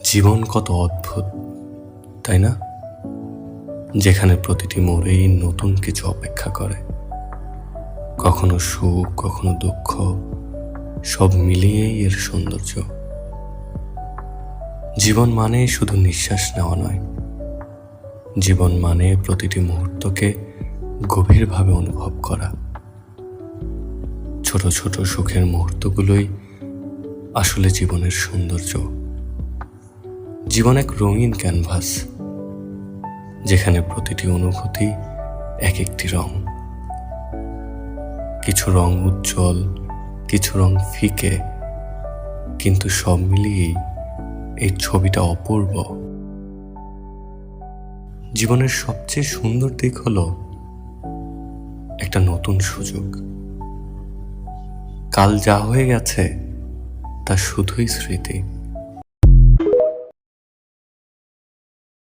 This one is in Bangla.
জীবন কত অদ্ভুত, তাই না? যেখানে প্রতিটি মোড়েই নতুন কিছু অপেক্ষা করে, কখনো সুখ, কখনো দুঃখ, সব মিলিয়েই এর সৌন্দর্য। জীবন মানে শুধু নিঃশ্বাস নেওয়া নয়, জীবন মানে প্রতিটি মুহূর্তকে গভীরভাবে অনুভব করা। ছোট ছোট সুখের মুহূর্তগুলোই আসলে জীবনের সৌন্দর্য। জীবন এক রঙিন ক্যানভাস, যেখানে প্রতিটি অনুভূতি এক একটি রং। কিছু রং উজ্জ্বল, কিছু রং ফিকে, কিন্তু সব মিলিয়েই এই ছবিটা অপূর্ব। জীবনের সবচেয়ে সুন্দর দিক হলো একটা নতুন সুযোগ। কাল যা হয়ে গেছে তা শুধুই স্মৃতি।